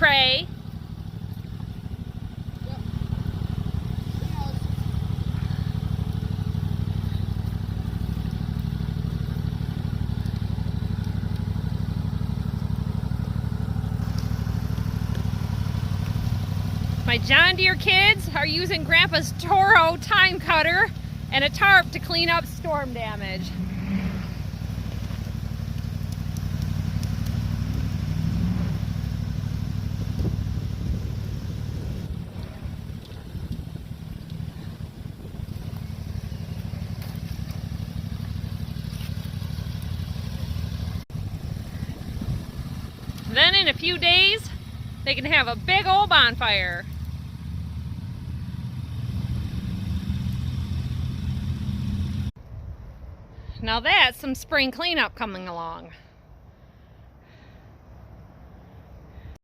Trey. My John Deere kids are using Grandpa's Toro time cutter and a tarp to clean up storm damage. Then in a few days, they can have a big old bonfire. Now that's some spring cleanup coming along.